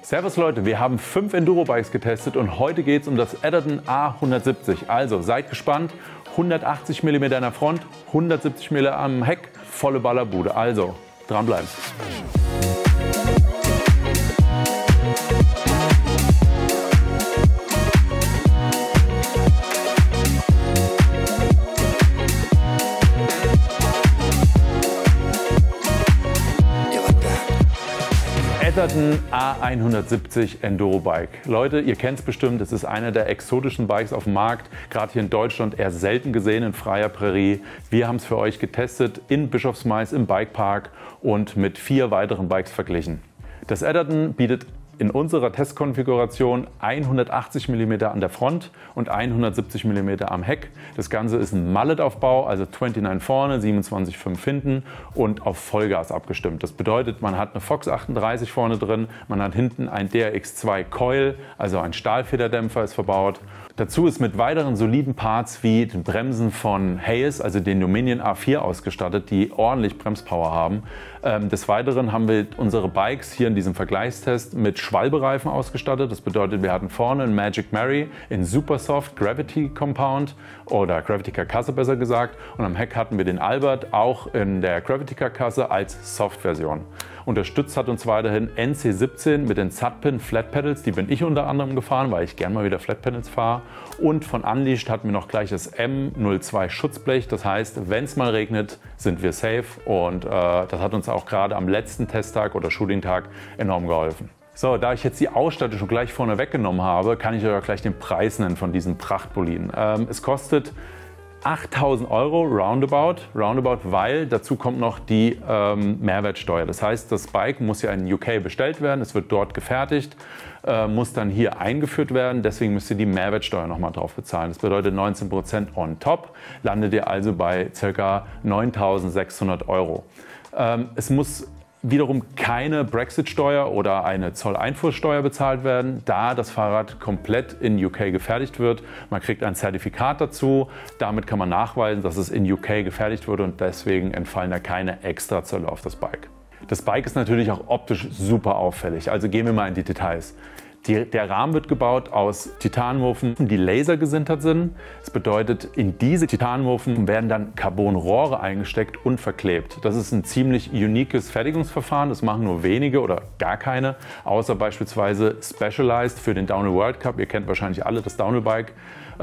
Servus Leute, wir haben 5 Enduro-Bikes getestet und heute geht es um das Edderton A170. Also seid gespannt, 180 mm in der Front, 170 mm am Heck, volle Ballerbude. Also dranbleiben. Edderton A170 Enduro Bike. Leute, ihr kennt es bestimmt, es ist einer der exotischen Bikes auf dem Markt, gerade hier in Deutschland eher selten gesehen in freier Prärie. Wir haben es für euch getestet in Bischofsmais im Bikepark und mit 4 weiteren Bikes verglichen. Das Edderton bietet in unserer Testkonfiguration 180 mm an der Front und 170 mm am Heck. Das Ganze ist ein Mallet-Aufbau, also 29 vorne, 27,5 hinten und auf Vollgas abgestimmt. Das bedeutet, man hat eine Fox 38 vorne drin, man hat hinten ein DRX2 Coil, also ein Stahlfederdämpfer ist verbaut. Dazu ist mit weiteren soliden Parts wie den Bremsen von Hayes, also den Dominion A4 ausgestattet, die ordentlich Bremspower haben. Des Weiteren haben wir unsere Bikes hier in diesem Vergleichstest mit Schwalbereifen ausgestattet. Das bedeutet, wir hatten vorne einen Magic Mary in Super Soft Gravity Compound oder Gravity Karkasse besser gesagt. Und am Heck hatten wir den Albert auch in der Gravity Karkasse als Soft-Version. Unterstützt hat uns weiterhin NC17 mit den Zutpin Flat Pedals, die bin ich unter anderem gefahren, weil ich gerne mal wieder Flat Pedals fahre. Und von Unleashed hatten wir noch gleich das M02 Schutzblech, das heißt, wenn es mal regnet, sind wir safe und das hat uns auch gerade am letzten Testtag oder Shooting-Tag enorm geholfen. So, da ich jetzt die Ausstattung schon gleich vorne weggenommen habe, kann ich euch auch gleich den Preis nennen von diesen Prachtboliden. Es kostet 8.000 € roundabout, weil dazu kommt noch die Mehrwertsteuer. Das heißt, das Bike muss ja in UK bestellt werden, es wird dort gefertigt, muss dann hier eingeführt werden, deswegen müsst ihr die Mehrwertsteuer nochmal drauf bezahlen. Das bedeutet 19% on top, landet ihr also bei ca. 9.600 €. Es muss wiederum keine Brexit-Steuer oder eine Zolleinfuhrsteuer bezahlt werden, da das Fahrrad komplett in UK gefertigt wird. Man kriegt ein Zertifikat dazu, damit kann man nachweisen, dass es in UK gefertigt wurde und deswegen entfallen da keine Extrazölle auf das Bike. Das Bike ist natürlich auch optisch super auffällig, also gehen wir mal in die Details. Der Rahmen wird gebaut aus Titanmuffen, die lasergesintert sind. Das bedeutet, in diese Titanmuffen werden dann Carbonrohre eingesteckt und verklebt. Das ist ein ziemlich uniques Fertigungsverfahren. Das machen nur wenige oder gar keine, außer beispielsweise Specialized für den Downhill World Cup. Ihr kennt wahrscheinlich alle das Downhill Bike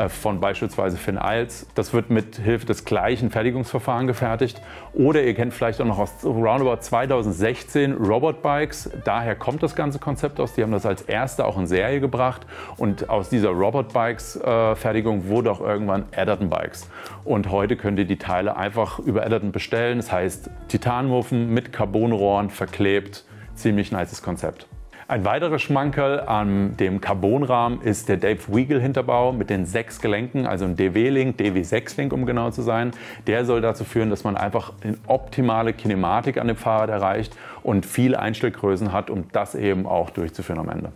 von beispielsweise Finn Iles. Das wird mit Hilfe des gleichen Fertigungsverfahrens gefertigt. Oder ihr kennt vielleicht auch noch aus roundabout 2016 Robot Bikes. Daher kommt das ganze Konzept aus. Die haben das als erste auch in Serie gebracht. Und aus dieser Robot Bikes Fertigung wurde auch irgendwann Edderton Bikes. Und heute könnt ihr die Teile einfach über Edderton bestellen. Das heißt Titanmuffen mit Carbonrohren verklebt. Ziemlich nices Konzept. Ein weiterer Schmankerl an dem Carbonrahmen ist der Dave Weigel Hinterbau mit den 6 Gelenken, also ein DW-Link, DW6-Link, um genau zu sein. Der soll dazu führen, dass man einfach eine optimale Kinematik an dem Fahrrad erreicht und viele Einstellgrößen hat, um das eben auch durchzuführen am Ende.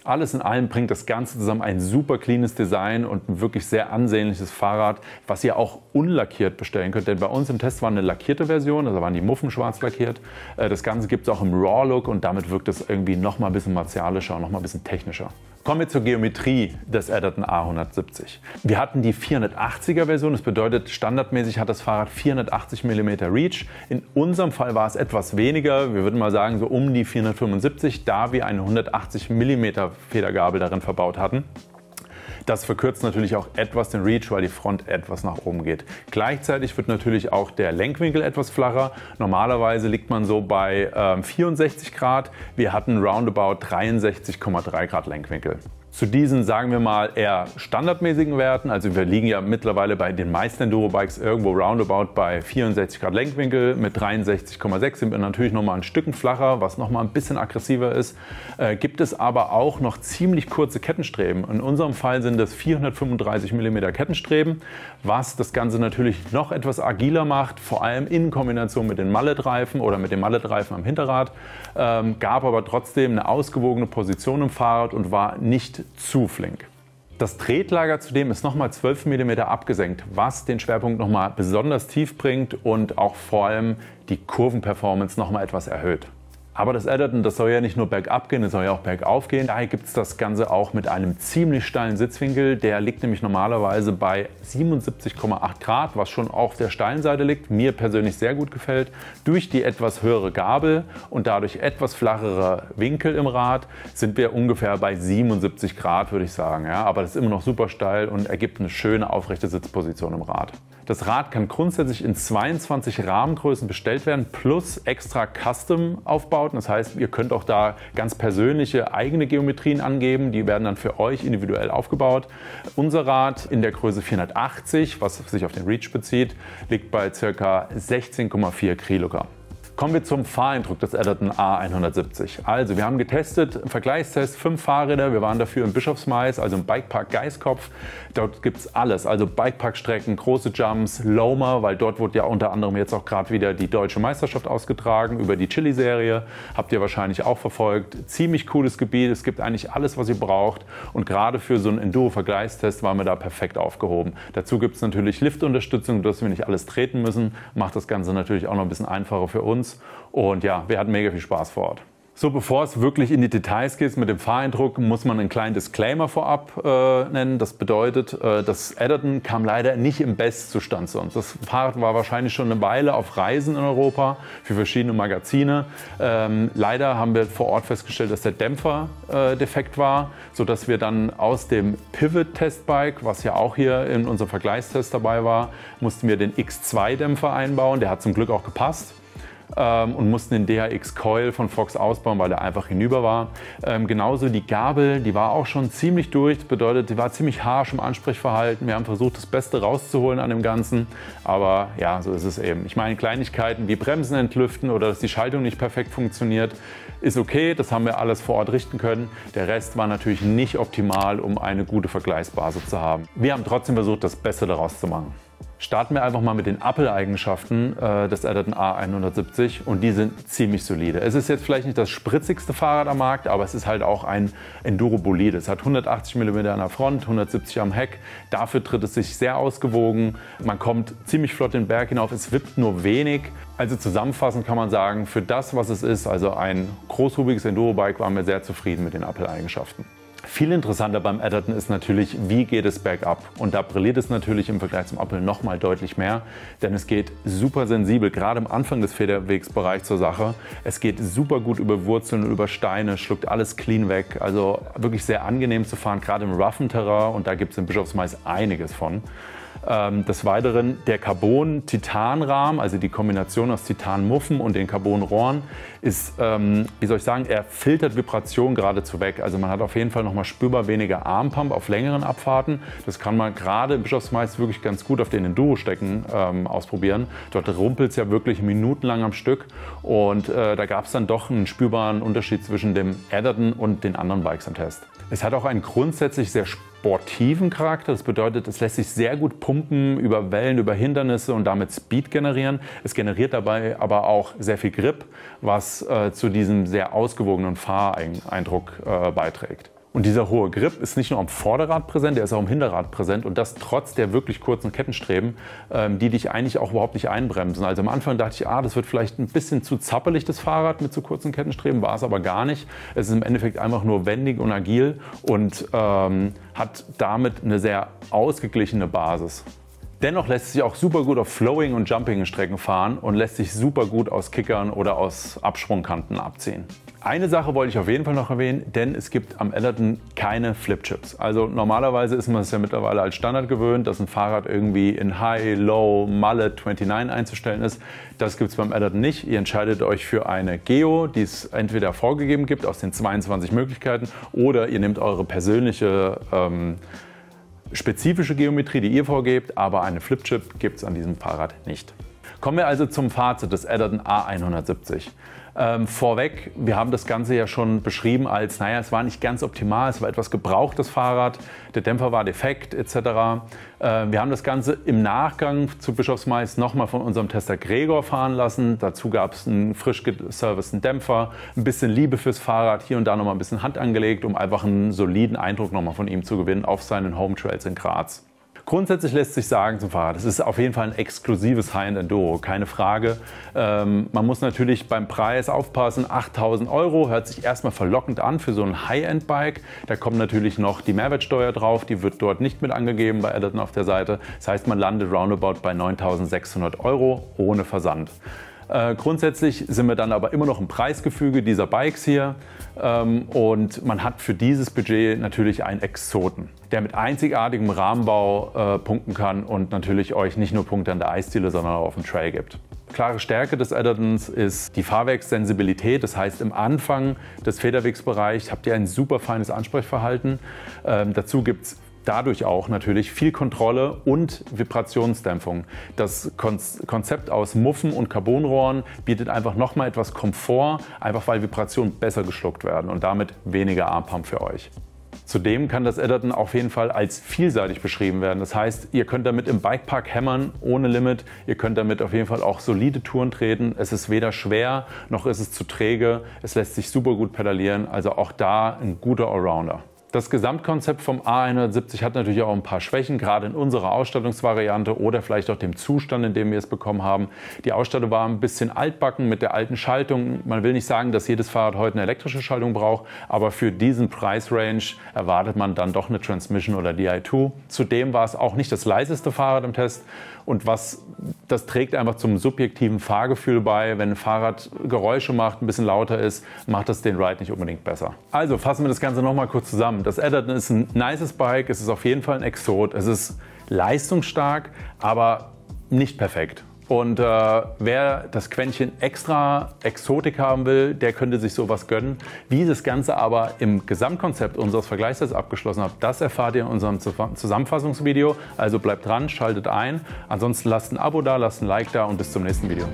Alles in allem bringt das Ganze zusammen ein super cleanes Design und ein wirklich sehr ansehnliches Fahrrad, was ihr auch unlackiert bestellen könnt. Denn bei uns im Test war eine lackierte Version, also waren die Muffen schwarz lackiert. Das Ganze gibt es auch im Raw-Look und damit wirkt es irgendwie noch mal ein bisschen martialischer und noch mal ein bisschen technischer. Kommen wir zur Geometrie des Edderton A170. Wir hatten die 480er Version, das bedeutet standardmäßig hat das Fahrrad 480 mm Reach. In unserem Fall war es etwas weniger, wir würden mal sagen so um die 475, da wir eine 180 mm Federgabel darin verbaut hatten. Das verkürzt natürlich auch etwas den Reach, weil die Front etwas nach oben geht. Gleichzeitig wird natürlich auch der Lenkwinkel etwas flacher. Normalerweise liegt man so bei 64 Grad. Wir hatten roundabout 63,3 Grad Lenkwinkel. Zu diesen, sagen wir mal, eher standardmäßigen Werten, also wir liegen ja mittlerweile bei den meisten Enduro-Bikes irgendwo roundabout bei 64 Grad Lenkwinkel, mit 63,6 sind wir natürlich nochmal ein Stückchen flacher, was nochmal ein bisschen aggressiver ist. Gibt es aber auch noch ziemlich kurze Kettenstreben. In unserem Fall sind das 435 mm Kettenstreben, was das Ganze natürlich noch etwas agiler macht, vor allem in Kombination mit den Mallet-Reifen oder mit dem Mallet-Reifen am Hinterrad, gab aber trotzdem eine ausgewogene Position im Fahrrad und war nicht zu flink. Das Tretlager zudem ist nochmal 12 mm abgesenkt, was den Schwerpunkt nochmal besonders tief bringt und auch vor allem die Kurvenperformance nochmal etwas erhöht. Aber das Edderton, das soll ja nicht nur bergab gehen, es soll ja auch bergauf gehen. Daher gibt es das Ganze auch mit einem ziemlich steilen Sitzwinkel. Der liegt nämlich normalerweise bei 77,8 Grad, was schon auf der steilen Seite liegt. Mir persönlich sehr gut gefällt. Durch die etwas höhere Gabel und dadurch etwas flachere Winkel im Rad sind wir ungefähr bei 77 Grad, würde ich sagen. Ja, aber das ist immer noch super steil und ergibt eine schöne aufrechte Sitzposition im Rad. Das Rad kann grundsätzlich in 22 Rahmengrößen bestellt werden, plus extra Custom-Aufbauten. Das heißt, ihr könnt auch da ganz persönliche eigene Geometrien angeben. Die werden dann für euch individuell aufgebaut. Unser Rad in der Größe 480, was sich auf den Reach bezieht, liegt bei ca. 16,4 Kilogramm. Kommen wir zum Fahreindruck des Edderton A170. Also, wir haben getestet, im Vergleichstest 5 Fahrräder. Wir waren dafür im Bischofsmais, also im Bikepark Geiskopf. Dort gibt es alles, also Bikeparkstrecken, große Jumps, Loma, weil dort wurde ja unter anderem jetzt auch gerade wieder die Deutsche Meisterschaft ausgetragen über die Chili-Serie. Habt ihr wahrscheinlich auch verfolgt. Ziemlich cooles Gebiet, es gibt eigentlich alles, was ihr braucht. Und gerade für so einen Enduro-Vergleichstest waren wir da perfekt aufgehoben. Dazu gibt es natürlich Liftunterstützung, dass wir nicht alles treten müssen. Macht das Ganze natürlich auch noch ein bisschen einfacher für uns. Und ja, wir hatten mega viel Spaß vor Ort. So, bevor es wirklich in die Details geht mit dem Fahreindruck, muss man einen kleinen Disclaimer vorab nennen. Das bedeutet, das Edderton kam leider nicht im Bestzustand zu uns. Das Fahrrad war wahrscheinlich schon eine Weile auf Reisen in Europa für verschiedene Magazine. Leider haben wir vor Ort festgestellt, dass der Dämpfer defekt war, sodass wir dann aus dem Pivot-Testbike, was ja auch hier in unserem Vergleichstest dabei war, mussten wir den X2-Dämpfer einbauen. Der hat zum Glück auch gepasst. Und mussten den DHX Coil von Fox ausbauen, weil der einfach hinüber war. Genauso die Gabel, die war auch schon ziemlich durch. Das bedeutet, die war ziemlich harsch im Ansprechverhalten. Wir haben versucht, das Beste rauszuholen an dem Ganzen. Aber ja, so ist es eben. Ich meine, Kleinigkeiten wie Bremsen entlüften oder dass die Schaltung nicht perfekt funktioniert, ist okay. Das haben wir alles vor Ort richten können. Der Rest war natürlich nicht optimal, um eine gute Vergleichsbasis zu haben. Wir haben trotzdem versucht, das Beste daraus zu machen. Starten wir einfach mal mit den Uphill-Eigenschaften des Edderton A170 und die sind ziemlich solide. Es ist jetzt vielleicht nicht das spritzigste Fahrrad am Markt, aber es ist halt auch ein Enduro-Bolide. Es hat 180 mm an der Front, 170 am Heck. Dafür tritt es sich sehr ausgewogen. Man kommt ziemlich flott den Berg hinauf, es wippt nur wenig. Also zusammenfassend kann man sagen, für das, was es ist, also ein großhubiges Enduro-Bike, waren wir sehr zufrieden mit den Uphill-Eigenschaften. Viel interessanter beim Edderton ist natürlich, wie geht es bergab. Und da brilliert es natürlich im Vergleich zum Uphill noch mal deutlich mehr, denn es geht super sensibel, gerade am Anfang des Federwegsbereichs zur Sache. Es geht super gut über Wurzeln und über Steine, schluckt alles clean weg. Also wirklich sehr angenehm zu fahren, gerade im roughen Terrain, und da gibt es im Bischofsmais einiges von. Des Weiteren der Carbon-Titan-Rahmen, also die Kombination aus Titanmuffen und den Carbon-Rohren, ist, wie soll ich sagen, er filtert Vibration geradezu weg. Also man hat auf jeden Fall noch mal spürbar weniger Armpump auf längeren Abfahrten. Das kann man gerade im Bischofsmais wirklich ganz gut auf den Enduro-Stecken ausprobieren. Dort rumpelt es ja wirklich minutenlang am Stück und da gab es dann doch einen spürbaren Unterschied zwischen dem Edderton und den anderen Bikes am Test. Es hat auch einen grundsätzlich sehr sportiven Charakter. Das bedeutet, es lässt sich sehr gut pumpen über Wellen, über Hindernisse und damit Speed generieren. Es generiert dabei aber auch sehr viel Grip, was zu diesem sehr ausgewogenen Fahreindruck beiträgt. Und dieser hohe Grip ist nicht nur am Vorderrad präsent, der ist auch am Hinterrad präsent, und das trotz der wirklich kurzen Kettenstreben, die dich eigentlich auch überhaupt nicht einbremsen. Also am Anfang dachte ich, das wird vielleicht ein bisschen zu zappelig, das Fahrrad mit so kurzen Kettenstreben, war es aber gar nicht. Es ist im Endeffekt einfach nur wendig und agil und hat damit eine sehr ausgeglichene Basis. Dennoch lässt es sich auch super gut auf Flowing- und Jumping-Strecken fahren und lässt sich super gut aus Kickern oder aus Absprungkanten abziehen. Eine Sache wollte ich auf jeden Fall noch erwähnen, denn es gibt am Edderton keine Flipchips. Also normalerweise ist man es ja mittlerweile als Standard gewöhnt, dass ein Fahrrad irgendwie in High, Low, Mullet 29 einzustellen ist. Das gibt es beim Edderton nicht. Ihr entscheidet euch für eine Geo, die es entweder vorgegeben gibt aus den 22 Möglichkeiten, oder ihr nehmt eure persönliche spezifische Geometrie, die ihr vorgebt, aber eine Flipchip gibt es an diesem Fahrrad nicht. Kommen wir also zum Fazit des Edderton A170. Vorweg, wir haben das Ganze ja schon beschrieben als, naja, es war nicht ganz optimal, es war etwas gebrauchtes Fahrrad, der Dämpfer war defekt etc. Wir haben das Ganze im Nachgang zu Bischofsmais nochmal von unserem Tester Gregor fahren lassen. Dazu gab es einen frisch geserviceten Dämpfer, ein bisschen Liebe fürs Fahrrad, hier und da nochmal ein bisschen Hand angelegt, um einfach einen soliden Eindruck nochmal von ihm zu gewinnen auf seinen Home Trails in Graz. Grundsätzlich lässt sich sagen zum Fahrrad, es ist auf jeden Fall ein exklusives High-End-Enduro, keine Frage. Man muss natürlich beim Preis aufpassen, 8.000 € hört sich erstmal verlockend an für so ein High-End-Bike. Da kommt natürlich noch die Mehrwertsteuer drauf, die wird dort nicht mit angegeben bei Edderton auf der Seite. Das heißt, man landet roundabout bei 9.600 € ohne Versand. Grundsätzlich sind wir dann aber immer noch im Preisgefüge dieser Bikes hier und man hat für dieses Budget natürlich einen Exoten, der mit einzigartigem Rahmenbau punkten kann und natürlich euch nicht nur Punkte an der Eisdiele, sondern auch auf dem Trail gibt. Klare Stärke des Eddertons ist die Fahrwerkssensibilität, das heißt im Anfang des Federwegsbereichs habt ihr ein super feines Ansprechverhalten. Dazu gibt es dadurch auch natürlich viel Kontrolle und Vibrationsdämpfung. Das Konzept aus Muffen und Carbonrohren bietet einfach nochmal etwas Komfort, einfach weil Vibrationen besser geschluckt werden und damit weniger Armpump für euch. Zudem kann das Edderton auf jeden Fall als vielseitig beschrieben werden. Das heißt, ihr könnt damit im Bikepark hämmern, ohne Limit. Ihr könnt damit auf jeden Fall auch solide Touren treten. Es ist weder schwer, noch ist es zu träge. Es lässt sich super gut pedalieren, also auch da ein guter Allrounder. Das Gesamtkonzept vom A170 hat natürlich auch ein paar Schwächen, gerade in unserer Ausstattungsvariante oder vielleicht auch dem Zustand, in dem wir es bekommen haben. Die Ausstattung war ein bisschen altbacken mit der alten Schaltung. Man will nicht sagen, dass jedes Fahrrad heute eine elektrische Schaltung braucht, aber für diesen Price-Range erwartet man dann doch eine Transmission oder Di2. Zudem war es auch nicht das leiseste Fahrrad im Test und das trägt einfach zum subjektiven Fahrgefühl bei. Wenn ein Fahrrad Geräusche macht, ein bisschen lauter ist, macht das den Ride nicht unbedingt besser. Also fassen wir das Ganze nochmal kurz zusammen. Das Edderton ist ein nices Bike, es ist auf jeden Fall ein Exot, es ist leistungsstark, aber nicht perfekt. Und wer das Quäntchen extra Exotik haben will, der könnte sich sowas gönnen. Wie das Ganze aber im Gesamtkonzept unseres Vergleichstests abgeschlossen hat, das erfahrt ihr in unserem Zusammenfassungsvideo. Also bleibt dran, schaltet ein. Ansonsten lasst ein Abo da, lasst ein Like da und bis zum nächsten Video.